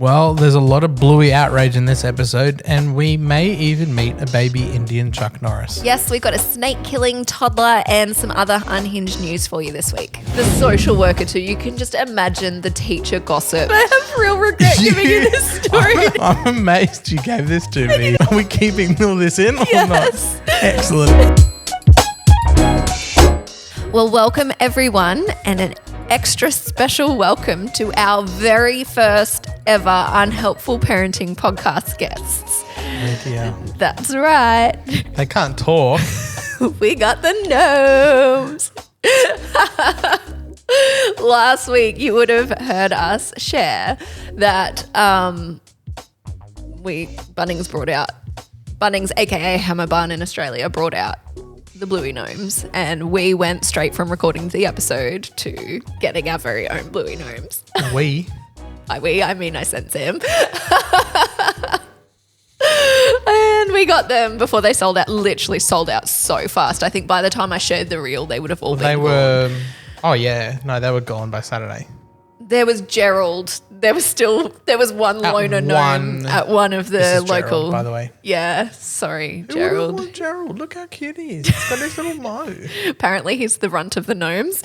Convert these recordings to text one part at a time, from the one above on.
Well, there's a lot of Bluey outrage in this episode, and we may even meet a baby Indian Chuck Norris. Yes, we've got a snake-killing toddler and some other unhinged news for you this week. The social worker too. You can just imagine the teacher gossip. I have real regret giving you this story. I'm amazed you gave this to me. Are we keeping all this in or Yes. not? Excellent. Well, welcome everyone, and an extra special welcome to our very first ever Unhelpful Parenting Podcast guests. Oh dear. That's right. They can't talk. We got the gnomes. Last week, you would have heard us share that Bunnings, aka Hammerbarn in Australia, brought out the Bluey gnomes, and we went straight from recording the episode to getting our very own Bluey gnomes. I sent Sam. And we got them before they sold out, literally sold out so fast. I think by the time I shared the reel, they would have all been gone. Oh yeah, no, they were gone by Saturday. There was Gerald. There was one loner gnome at one of the local. Gerald, by the way. Yeah, sorry, Who Gerald. wouldn't want Gerald, look how cute he is. He's got his little mo. Apparently, he's the runt of the gnomes.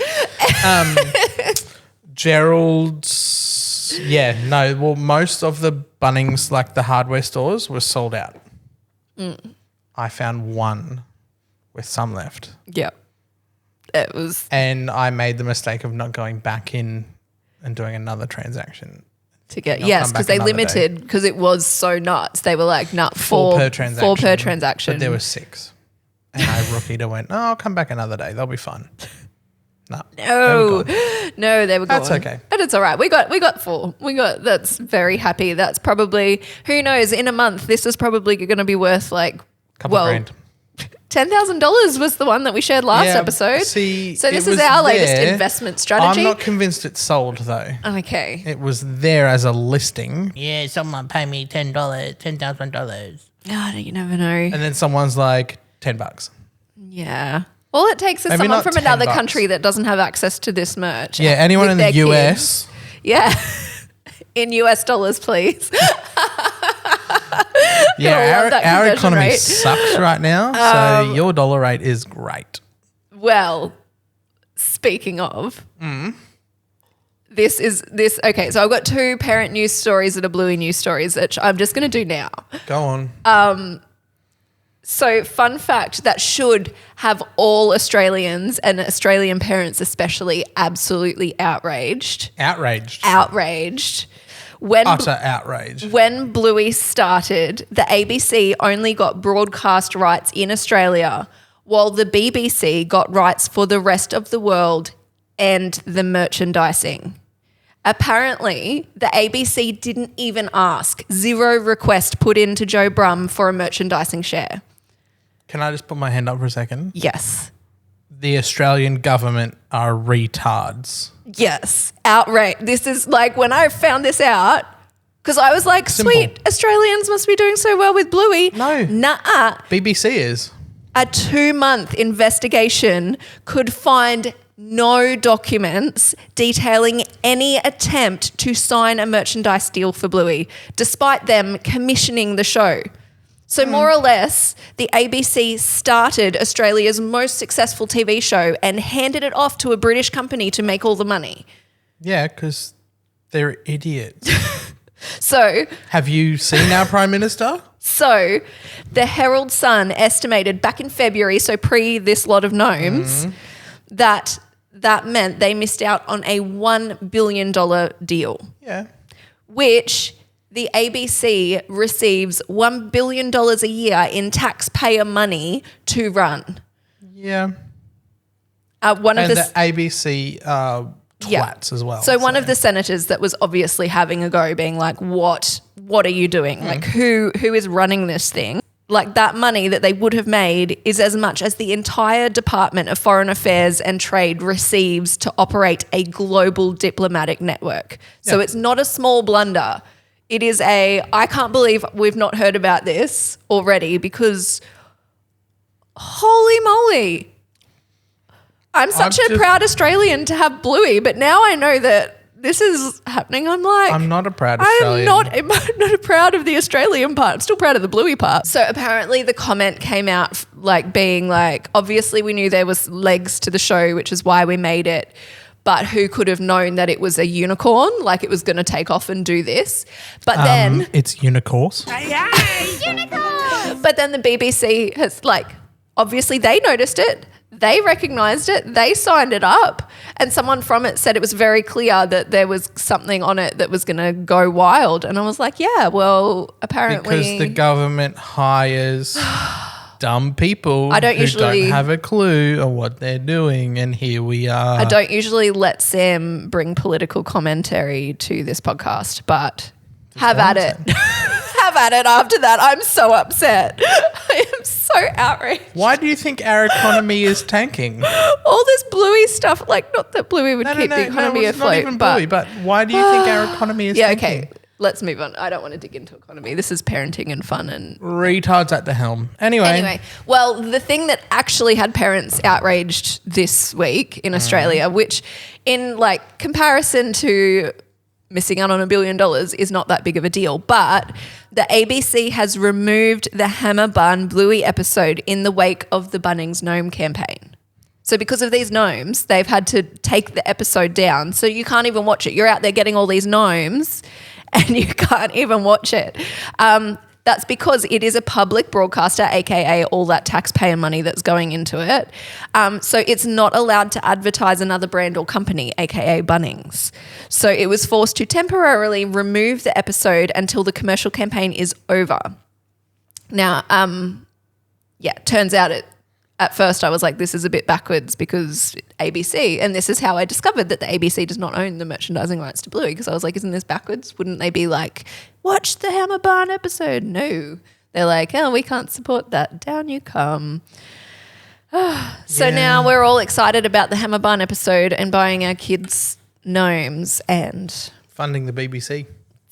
Gerald's, most of the Bunnings, like the hardware stores, were sold out. I found one with some left. Yep. It was. And I made the mistake of not going back in and doing another transaction. Because they limited, because it was so nuts. They were like, four per transaction. But there were 6. And I rookied and went, I'll come back another day. They'll be fun. No, they were gone. That's okay. But it's all right. We got 4. That's very happy. That's probably, who knows, in a month, this is probably going to be worth couple grand. $10,000 was the one that we shared last episode. See, so this is our latest investment strategy. I'm not convinced it's sold though. Okay. It was there as a listing. Yeah, someone pay me $10,000. Oh, you never know. And then someone's like $10. Yeah. All it takes is Maybe someone not from another $10. country that doesn't have access to this merch. Yeah, anyone in the their US. kids. Yeah. In US dollars, please. Yeah, our economy rate. sucks right now, so your dollar rate is great. Well, speaking of, this. Okay, so I've got 2 parent news stories that are Bluey news stories, which I'm just going to do now. Go on. So, fun fact that should have all Australians and Australian parents especially absolutely outraged. Outraged. Utter outrage. When Bluey started, the ABC only got broadcast rights in Australia, while the BBC got rights for the rest of the world and the merchandising. Apparently, the ABC didn't even ask. 0 request put into Joe Brumm for a merchandising share. Can I just put my hand up for a second? Yes. The Australian government are retards. Yes. Outrage. This is like when I found this out, because I was like, Simple. sweet, Australians must be doing so well with Bluey. No. Nuh-uh. BBC is. A 2-month investigation could find no documents detailing any attempt to sign a merchandise deal for Bluey, despite them commissioning the show. So more or less, the ABC started Australia's most successful TV show and handed it off to a British company to make all the money. Yeah, because they're idiots. So have you seen our Prime Minister? So the Herald Sun estimated back in February, so pre this lot of gnomes, that meant they missed out on a $1 billion deal. Yeah. Which the ABC receives $1 billion a year in taxpayer money to run. Yeah. The ABC twats as well. So one of the senators that was obviously having a go, being like, what are you doing? Like, who is running this thing? Like, that money that they would have made is as much as the entire Department of Foreign Affairs and Trade receives to operate a global diplomatic network. So it's not a small blunder. It is I can't believe we've not heard about this already, because holy moly, I'm such a proud Australian to have Bluey, but now I know that this is happening. I'm like, I'm not a proud Australian. I'm not proud of the Australian part. I'm still proud of the Bluey part. So apparently the comment came out like being like, obviously we knew there was legs to the show, which is why we made it. But who could have known that it was a unicorn? Like it was going to take off and do this. But then it's unicorns. unicorn. But then the BBC has like, obviously they noticed it. They recognised it. They signed it up. And someone from it said it was very clear that there was something on it that was going to go wild. And I was like, yeah, well, apparently. Because the government hires dumb people who don't have a clue of what they're doing. And here we are. I don't usually let Sam bring political commentary to this podcast, but have at it. Have at it after that. I'm so upset. I am so outraged. Why do you think our economy is tanking? All this Bluey stuff, like not that Bluey would keep the economy afloat. Not even Bluey, but why do you think our economy is tanking? Yeah, okay. Let's move on. I don't want to dig into economy. This is parenting and fun and retards at the helm. Anyway, well, the thing that actually had parents outraged this week in Australia, which in like comparison to missing out on $1 billion is not that big of a deal, but the ABC has removed the Hammerbarn Bluey episode in the wake of the Bunnings Gnome campaign. So because of these gnomes, they've had to take the episode down. So you can't even watch it. You're out there getting all these gnomes and you can't even watch it. That's because it is a public broadcaster, aka all that taxpayer money that's going into it. So it's not allowed to advertise another brand or company, aka Bunnings. So it was forced to temporarily remove the episode until the commercial campaign is over. Now, turns out at first I was like, this is a bit backwards because ABC, and this is how I discovered that the ABC does not own the merchandising rights to Bluey, because I was like, isn't this backwards? Wouldn't they be like, watch the Hammerbarn episode? No. They're like, oh, we can't support that. Down you come. So now we're all excited about the Hammerbarn episode and buying our kids gnomes and funding the BBC.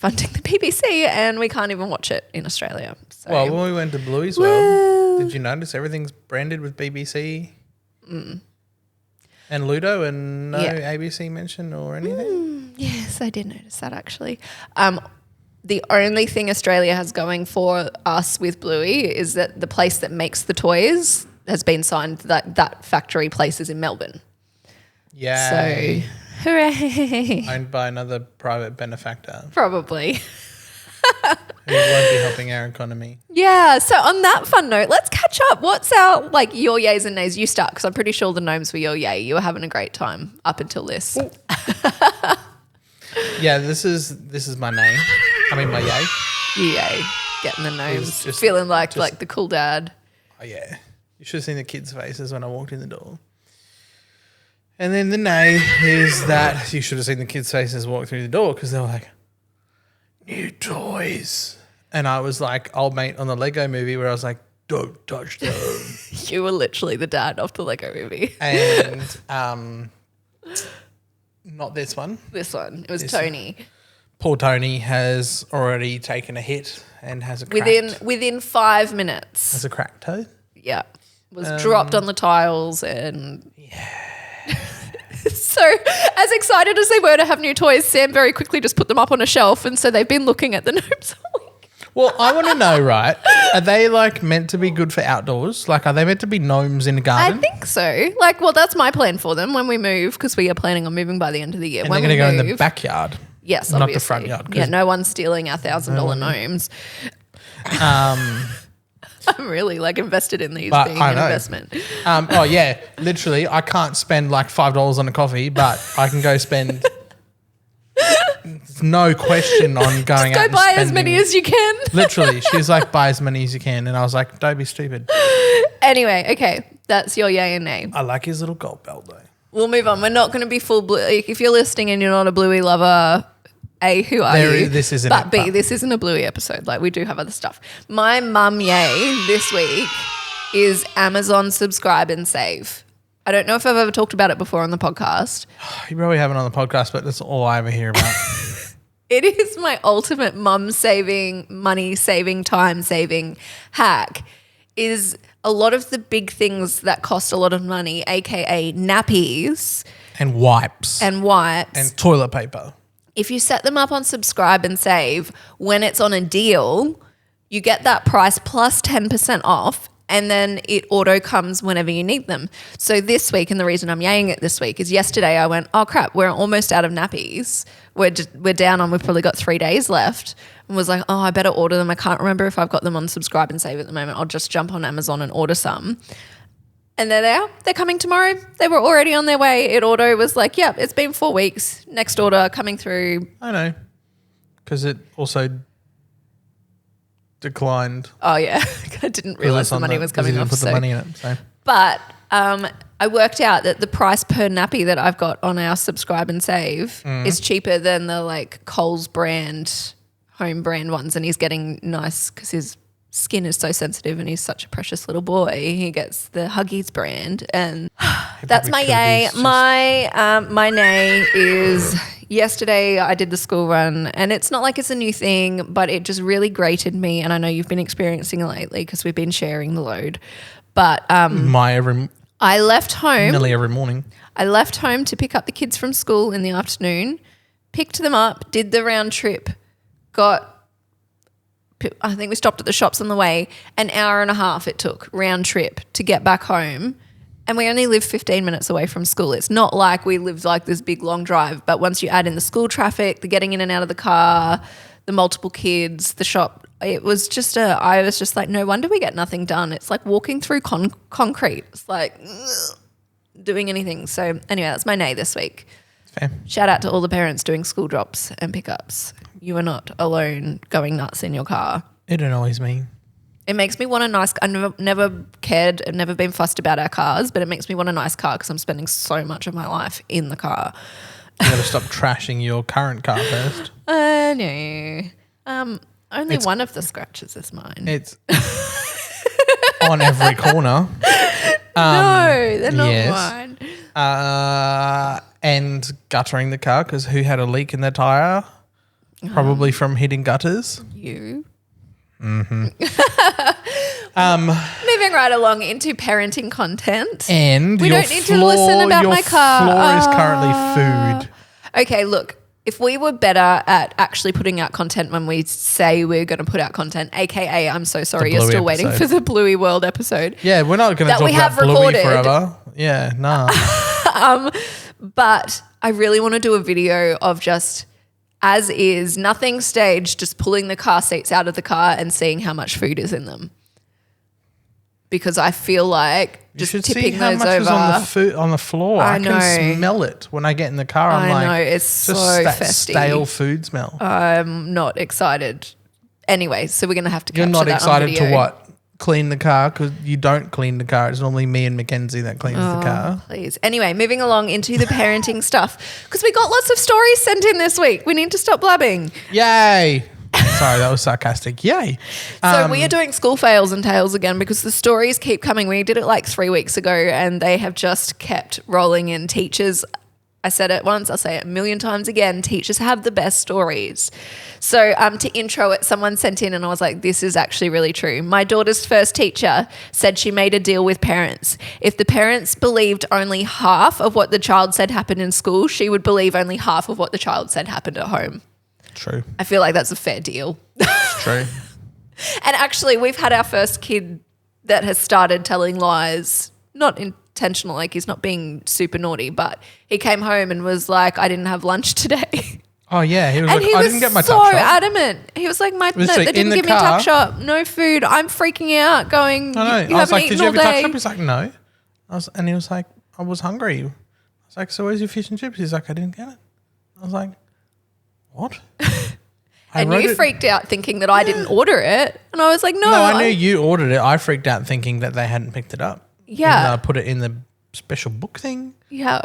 And we can't even watch it in Australia. So. Well, when we went to Bluey's World, did you notice everything's branded with BBC? And Ludo and no ABC mention or anything? Yes, I did notice that actually. The only thing Australia has going for us with Bluey is that the place that makes the toys has been signed, that factory place is in Melbourne. Yeah. So, hooray. Owned by another private benefactor. Probably. Who won't be helping our economy. Yeah. So on that fun note, let's catch up. What's our, like, your yays and nays? You start, because I'm pretty sure the gnomes were your yay. You were having a great time up until this. Yeah, this is my name. I mean, my yay. Yay. Getting the gnomes. Just feeling like the cool dad. Oh, yeah. You should have seen the kids' faces when I walked in the door. And then the nay is that you should have seen the kids' faces walk through the door, because they were like, new toys. And I was like old mate on the Lego movie where I was like, don't touch them. You were literally the dad of the Lego movie. And not this one. This one. It was Tony. Poor Tony has already taken a hit and has a cracked. Within 5 minutes. Has a cracked toe? Yeah. Was dropped on the tiles and... Yeah. So as excited as they were to have new toys, Sam very quickly just put them up on a shelf, and so they've been looking at the gnomes all week. Well, I want to know, right, are they like meant to be good for outdoors? Like, are they meant to be gnomes in a garden? I think so. Like, well, that's my plan for them when we move, because we are planning on moving by the end of the year. And they're going to go in the backyard. Yes, not obviously. the front yard. Yeah, no one's stealing our $1,000 gnomes. I'm really like invested in these being an investment. Oh yeah, literally, I can't spend like $5 on a coffee, but I can go spend. No question on going out. Go buy as many as you can. Literally, she's like, buy as many as you can, and I was like, don't be stupid. Anyway, okay, that's your yay and nay. I like his little gold belt though. We'll move on. We're not going to be full blue. If you're listening and you're not a Bluey lover, A, who are you? This isn't but it, B, this isn't a Bluey episode. Like, we do have other stuff. My mum yay this week is Amazon Subscribe and Save. I don't know if I've ever talked about it before on the podcast. You probably haven't on the podcast, but that's all I ever hear about. It is my ultimate mum saving, money saving, time saving hack. Is a lot of the big things that cost a lot of money, aka nappies and wipes and toilet paper if you set them up on subscribe and save, when it's on a deal, you get that price plus 10% off, and then it auto comes whenever you need them. So this week, and the reason I'm yaying it this week is yesterday I went, oh crap, we're almost out of nappies. We're down on, we've probably got 3 days left, and was like, oh, I better order them. I can't remember if I've got them on subscribe and save at the moment. I'll just jump on Amazon and order some. And there they are. They're coming tomorrow. They were already on their way. It auto was like, yep, it's been 4 weeks. Next order coming through. I know. Because it also declined. Oh, yeah. I didn't realise the money was coming off. Put the money in it. So. But I worked out that the price per nappy that I've got on our subscribe and save is cheaper than the like Coles brand, home brand ones. And he's getting nice because his skin is so sensitive and he's such a precious little boy. He gets the Huggies brand, and that's my yay. My nay is yesterday I did the school run, and it's not like it's a new thing, but it just really grated me, and I know you've been experiencing it lately because we've been sharing the load. But I left home nearly every morning. I left home to pick up the kids from school in the afternoon, picked them up, did the round trip, I think we stopped at the shops on the way, an hour and a half it took round trip to get back home, and we only live 15 minutes away from school. It's not like we lived like this big long drive, but once you add in the school traffic, the getting in and out of the car, the multiple kids, the shop, it was just I was just like, no wonder we get nothing done. It's like walking through concrete. It's like doing anything. So anyway, that's my nay this week. Fair. Shout out to all the parents doing school drops and pickups. You are not alone going nuts in your car. It annoys me. It makes me want a nice – I've never cared and never been fussed about our cars, but it makes me want a nice car because I'm spending so much of my life in the car. You got to stop trashing your current car first. No. Only one of the scratches is mine. It's on every corner. No, they're not mine. And guttering the car because who had a leak in their tyre? Probably from hitting gutters. You. Mm-hmm. Moving right along into parenting content. And we don't need to listen about my car. Your floor is currently food. Okay, look. If we were better at actually putting out content when we say we're going to put out content, aka I'm so sorry, you're still waiting for the Bluey World episode. Yeah, we're not going to talk about Bluey forever. Yeah, nah. But I really want to do a video of just as is, nothing staged, just pulling the car seats out of the car and seeing how much food is in them. Because I feel like just tipping those over. Is on the floor. I can smell it when I get in the car. I know, it's so that festy. Stale food smell. I'm not excited. Anyway, so we're going to have to capture that on video. You're not excited to what? Clean the car? Because you don't clean the car. It's normally me and Mackenzie that cleans the car. Please. Anyway, moving along into the parenting stuff. Because we got lots of stories sent in this week. We need to stop blabbing. Yay. Sorry, that was sarcastic. Yay. So we are doing school fails and tales again because the stories keep coming. We did it like 3 weeks ago and they have just kept rolling in. Teachers, I said it once, I'll say it a million times again, teachers have the best stories. So to intro it, someone sent in and I was like, this is actually really true. My daughter's first teacher said she made a deal with parents. If the parents believed only half of what the child said happened in school, she would believe only half of what the child said happened at home. True. I feel like that's a fair deal. It's true. And actually, we've had our first kid that has started telling lies, not intentional, like he's not being super naughty, but he came home and was like, I didn't have lunch today. Oh, yeah. He was and like, I didn't get my so tuck shop. adamant. He was like, they didn't give me tuck shop, no food. I'm freaking out going, I know. You I haven't was like, eaten did you all have your day. tuck shop? He's like, no. And he was like, I was hungry. I was like, so where's your fish and chips? He's like, I didn't get it. I was like, what? And you freaked out thinking that I didn't order it. And I was like, no. No, I knew you ordered it. I freaked out thinking that they hadn't picked it up. Yeah. I put it in the special book thing. Yeah.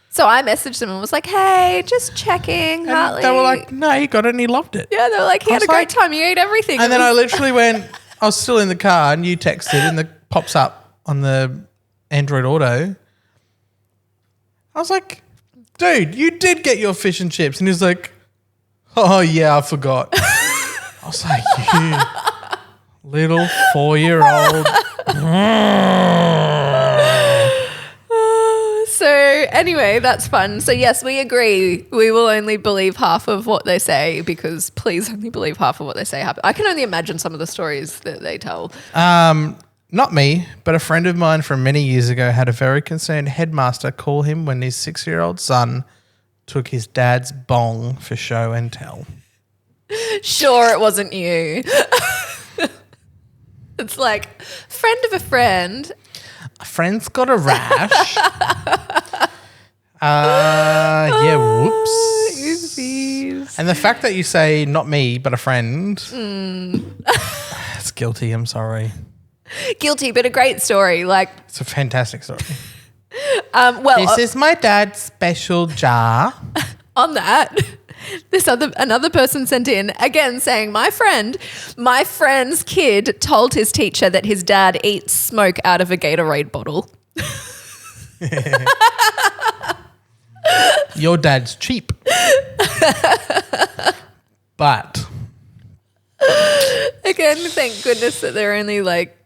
So I messaged them and was like, hey, just checking. And they were like, no, he got it and he loved it. Yeah, they were like, he had a great time. You ate everything. And then I literally went, I was still in the car and you texted and it pops up on the Android Auto. I was like, dude, you did get your fish and chips. And he was like, oh, yeah, I forgot. I was like, you little 4-year-old. So anyway, that's fun. So yes, we agree. We will only believe half of what they say because please only believe half of what they say happen. I can only imagine some of the stories that they tell. Not me, but a friend of mine from many years ago had a very concerned headmaster call him when his 6-year-old son took his dad's bong for show and tell. Sure, it wasn't you. It's like, friend of a friend. A friend's got a rash. Yeah, whoops. Oopsies. And the fact that you say not me, but a friend, it's guilty. I'm sorry. Guilty, but a great story. Like, It's a fantastic story. well, This is my dad's special jar. on that, another person sent in again saying, my friend's kid told his teacher that his dad eats smoke out of a Gatorade bottle. Your dad's cheap. But Again, thank goodness that they're only like,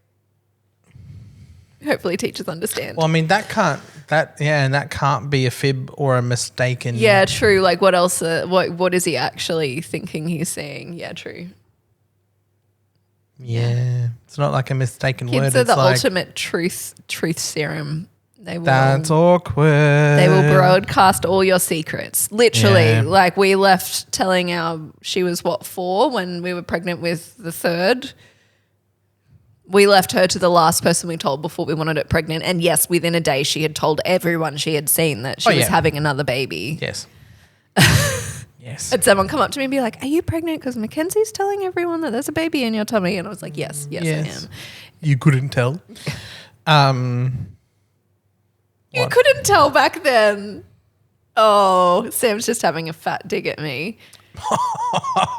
hopefully teachers understand. well, I mean that can't be a fib or a mistaken. Yeah, true. Like, what else? What is he actually thinking he's saying? Yeah, true. Yeah. It's not like a mistaken word. Kids are It's the like, ultimate truth serum. That's awkward. They will broadcast all your secrets. Literally, Yeah. like we left telling she was 4 when we were pregnant with the third. We left her to the last person we told before we wanted it pregnant. And yes, within a day, she had told everyone she had seen that she was having another baby. Yes. Yes. And someone come up to me and be like, are you pregnant? Because Mackenzie's telling everyone that there's a baby in your tummy. And I was like, yes, I am. You couldn't tell. You couldn't tell back then. Oh, Sam's just having a fat dig at me.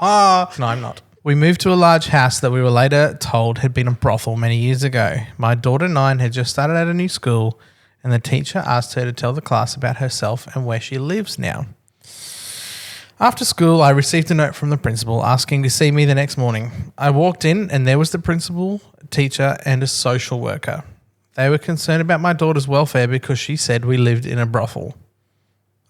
No, I'm not. We moved to a large house that we were later told had been a brothel many years ago. My daughter 9 had just started at a new school and the teacher asked her to tell the class about herself and where she lives now. After school, I received a note from the principal asking to see me the next morning. I walked in and there was the principal, teacher and a social worker. They were concerned about my daughter's welfare because she said we lived in a brothel.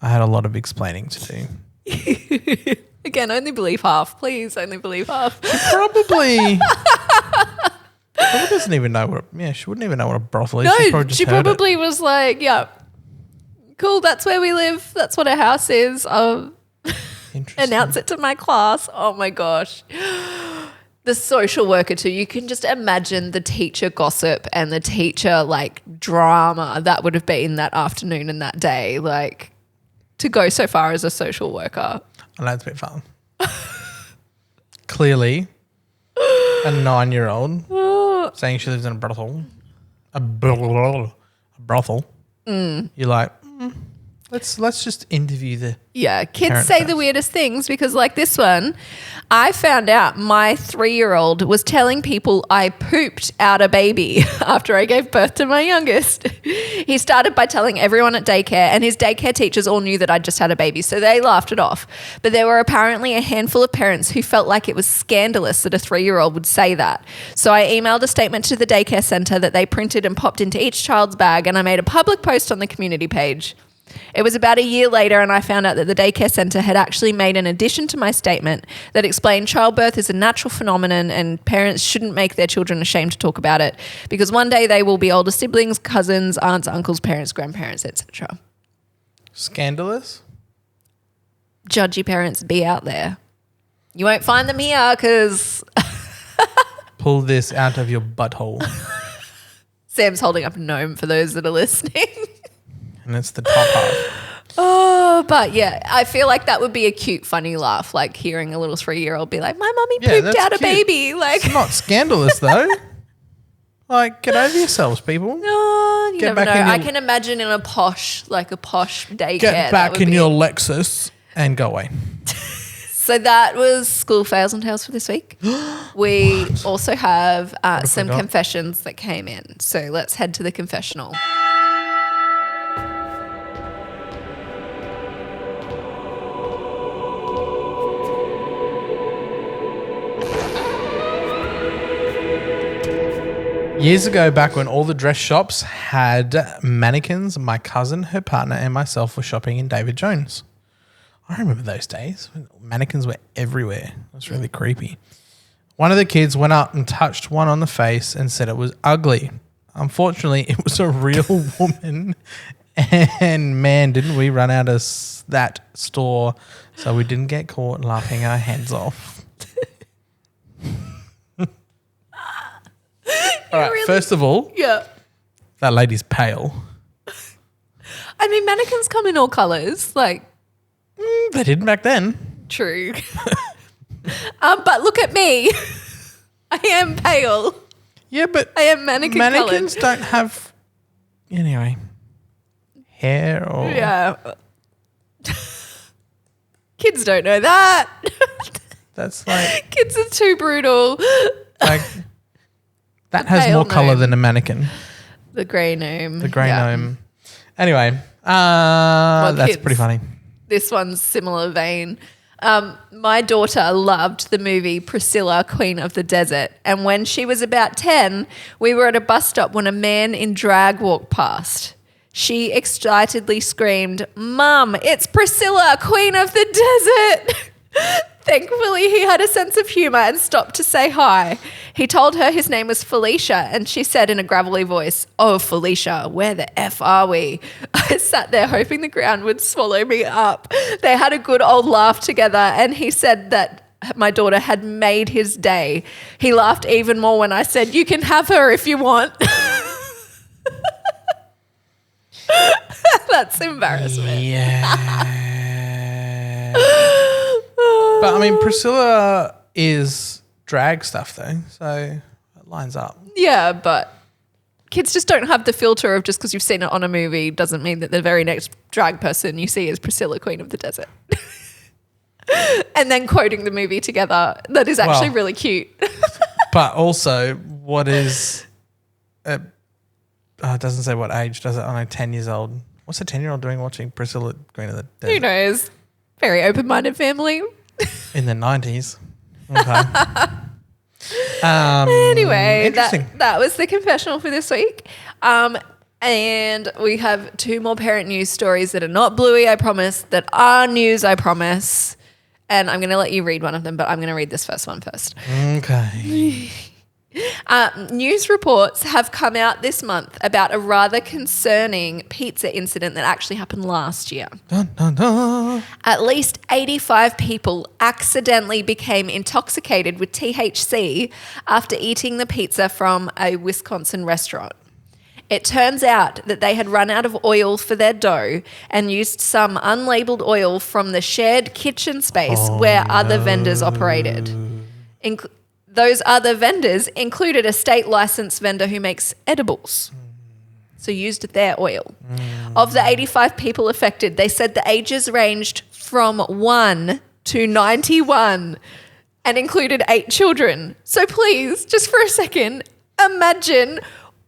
I had a lot of explaining to do. Again, only believe half. Please, only believe half. Probably doesn't even know what. Yeah, she wouldn't even know what a brothel is. No, she heard probably was like, yeah, cool, that's where we live. That's what our house is. I'll announce it to my class. Oh my gosh. The social worker too. You can just imagine the teacher gossip and the teacher like drama that would have been that afternoon and that day. Like to go so far as a social worker. I know it's a bit fun. Clearly, a 9-year-old saying she lives in a brothel. A brothel. You're like, let's just interview the. Yeah, kids parent say first. the weirdest things because like this one, I found out my 3-year-old was telling people I pooped out a baby after I gave birth to my youngest. He started by telling everyone at daycare and his daycare teachers all knew that I'd just had a baby, so they laughed it off. But there were apparently a handful of parents who felt like it was scandalous that a 3-year-old would say that. So I emailed a statement to the daycare centre that they printed and popped into each child's bag and I made a public post on the community page. It was about a year later and I found out that the daycare centre had actually made an addition to my statement that explained childbirth is a natural phenomenon and parents shouldn't make their children ashamed to talk about it because one day they will be older siblings, cousins, aunts, uncles, parents, grandparents, etc. Scandalous? Judgy parents be out there. You won't find them here because Pull this out of your butthole. Sam's holding up a gnome for those that are listening. And it's the top half. Oh, but yeah, I feel like that would be a cute, funny laugh, like hearing a little 3-year-old be like, my mummy pooped that's out a cute. baby. Like, It's not scandalous though. Like, get over yourselves, people. oh, you Get never back know. in I your- can imagine in a posh daycare. Get that back would in be- your Lexus and go away. So that was school fails and tales for this week. We also have some got? confessions that came in. So let's head to the confessional. Years ago, back when all the dress shops had mannequins, my cousin, her partner, and myself were shopping in David Jones. I remember those days. Mannequins were everywhere. It was really creepy. One of the kids went up and touched one on the face and said it was ugly. Unfortunately, it was a real woman. And man, didn't we run out of that store so we didn't get caught laughing our heads off. All right, really? First of all, Yeah. that lady's pale. I mean, mannequins come in all colours. Like, They didn't back then. true. But look at me. I am pale. Yeah, but I am mannequins mannequins don't have, anyway, hair or... Yeah. Kids don't know that. That's like... Kids are too brutal. Like that has pale more colour gnome. than a mannequin. The grey gnome. The grey Yeah. gnome. Anyway, that's kids. pretty funny. This one's similar vein. My daughter loved the movie Priscilla, Queen of the Desert. And when she was about 10, we were at a bus stop when a man in drag walked past. She excitedly screamed, "Mum, it's Priscilla, Queen of the Desert." Thankfully, he had a sense of humour and stopped to say hi. He told her his name was Felicia, and she said in a gravelly voice, "Oh, Felicia, where the F are we?" I sat there hoping the ground would swallow me up. They had a good old laugh together, and he said that my daughter had made his day. He laughed even more when I said, "You can have her if you want." That's embarrassment. Yeah. But I mean, Priscilla is drag stuff though, so it lines up. Yeah, but kids just don't have the filter of just because you've seen it on a movie doesn't mean that the very next drag person you see is Priscilla, Queen of the Desert. And then quoting the movie together. That is actually Well, really cute. But also, what is... it doesn't say what age, does it? I know, 10 years old. What's a 10-year-old doing watching Priscilla, Queen of the Desert? Who knows? Very open-minded family. In the 90s. Okay. Anyway, interesting. that was the confessional for this week. And we have 2 more parent news stories that are not Bluey, I promise, that are news, I promise. And I'm going to let you read one of them, but I'm going to read this first one first. Okay. News reports have come out this month about a rather concerning pizza incident that actually happened last year. Dun, dun, dun. At least 85 people accidentally became intoxicated with THC after eating the pizza from a Wisconsin restaurant. It turns out that they had run out of oil for their dough and used some unlabeled oil from the shared kitchen space where other vendors operated. Those other vendors included a state licensed vendor who makes edibles. So used their oil. Of the 85 people affected, they said the ages ranged from 1 to 91 and included 8 children. So please, just for a second, imagine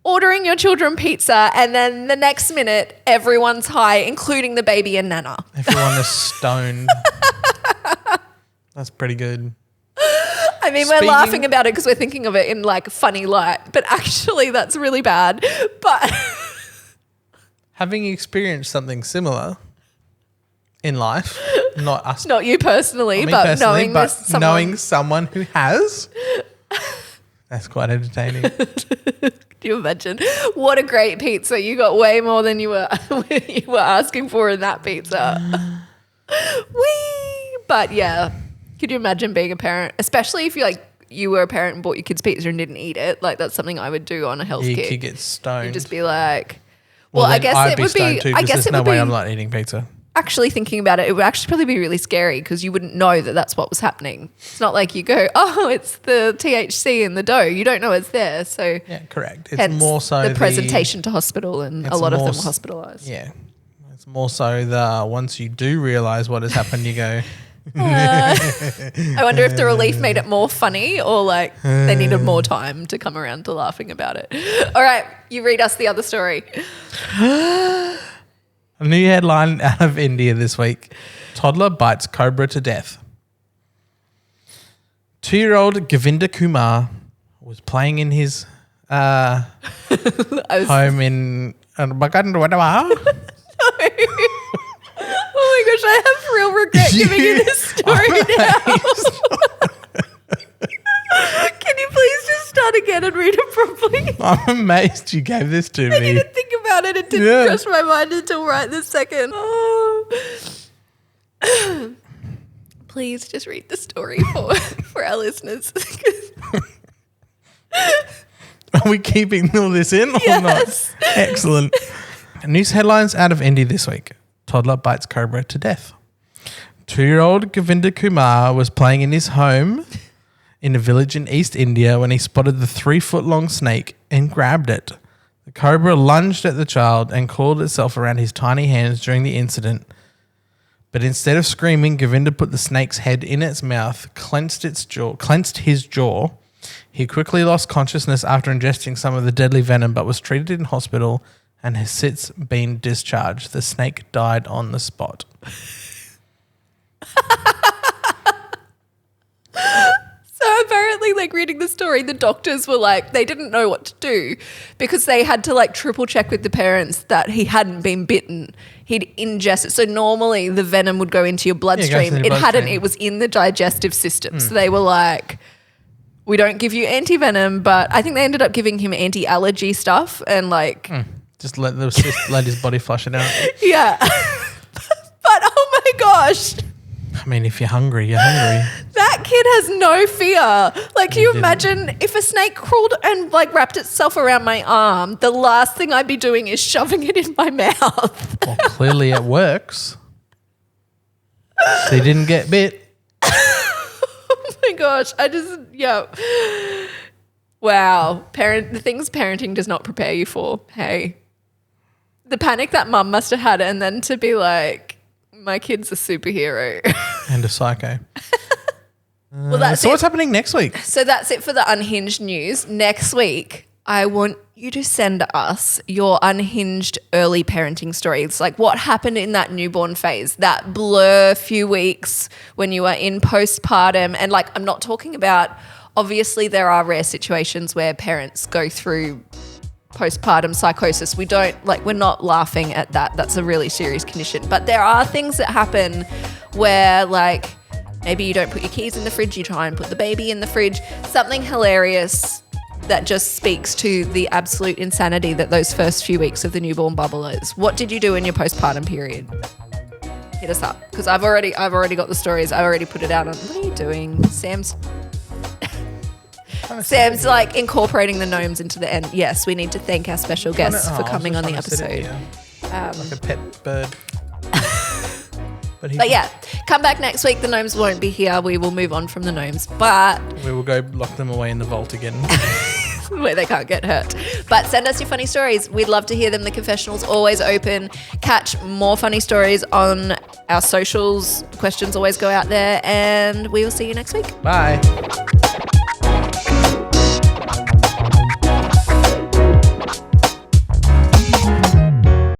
ordering your children pizza and then the next minute everyone's high, including the baby and Nana. Everyone is stoned. That's pretty good. I mean, we're laughing about it because we're thinking of it in like funny light, but actually that's really bad. But Having experienced something similar in life, not us, not you personally, not me but personally, knowing but this someone. knowing someone who has, that's quite entertaining. Can you imagine? What a great pizza. You got way more than you were asking for in that pizza. Whee! But yeah, could you imagine being a parent, especially if you were a parent and bought your kids pizza and didn't eat it? Like that's something I would do on a health You kick. could get stoned. You'd just be like, well, I then guess I'd it would be. stoned too, I 'cause guess there's it no would way be. I'm not eating pizza. Actually thinking about it, it would actually probably be really scary because you wouldn't know that that's what was happening. It's not like you go, oh, it's the THC in the dough. You don't know it's there. So Yeah, correct. It's hence more so the presentation to hospital, and a lot of them were hospitalised. Yeah, it's more so the once you do realise what has happened, you go. I wonder if the relief made it more funny or like they needed more time to come around to laughing about it. All right, you read us the other story. A new headline out of India this week. Toddler bites cobra to death. 2-year-old Govinda Kumar was playing in his I was, home in oh my gosh, I have real regret giving you this story now. Can you please just start again and read it properly? I'm amazed you gave this to I me. didn't think about it. It didn't cross my mind until right this second. Oh. Please just read the story for our listeners. Are we keeping all this in or Yes. not? Excellent. News headlines out of India this week. Toddler bites cobra to death. 2-year-old Govinda Kumar was playing in his home in a village in East India when he spotted the 3-foot-long snake and grabbed it. The cobra lunged at the child and coiled itself around his tiny hands during the incident. But instead of screaming, Govinda put the snake's head in its mouth, clenched his jaw. He quickly lost consciousness after ingesting some of the deadly venom, but was treated in hospital and has since been discharged. The snake died on the spot. So apparently, like, reading the story, the doctors were like, they didn't know what to do because they had to like triple check with the parents that he hadn't been bitten. He'd ingested. So normally the venom would go into your bloodstream. into your It hadn't. bloodstream. It was in the digestive system. So they were like, we don't give you anti-venom, but I think they ended up giving him anti-allergy stuff and like, Just let his body flush it out. yeah. But oh my gosh. I mean, if you're hungry, you're hungry. That kid has no fear. Like, can you didn't. imagine if a snake crawled and like wrapped itself around my arm? The last thing I'd be doing is shoving it in my mouth. Well, clearly it works. So he didn't get bit. Oh my gosh. Wow. The things parenting does not prepare you for. Hey. The panic that mum must have had, and then to be like, my kid's a superhero. And a psycho. Well, that's So it. what's happening next week? So that's it for the Unhinged news. Next week, I want you to send us your unhinged early parenting stories. Like what happened in that newborn phase, that blur few weeks when you are in postpartum. And like, I'm not talking about, obviously there are rare situations where parents go through postpartum psychosis. We're not laughing at that. That's a really serious condition. But there are things that happen where like maybe you don't put your keys in the fridge, you try and put the baby in the fridge. Something hilarious that just speaks to the absolute insanity that those first few weeks of the newborn bubble is. What did you do in your postpartum period? Hit us up because I've already got the stories. I already put it out on. What are you doing? Sam's like incorporating the gnomes into the end. Yes, we need to thank our special guests for coming on the episode. Like a pet bird. But yeah, come back next week. The gnomes won't be here. We will move on from the gnomes, but We will go lock them away in the vault again. where they can't get hurt. But send us your funny stories. We'd love to hear them. The confessional's always open. Catch more funny stories on our socials. Questions always go out there, and we will see you next week. Bye.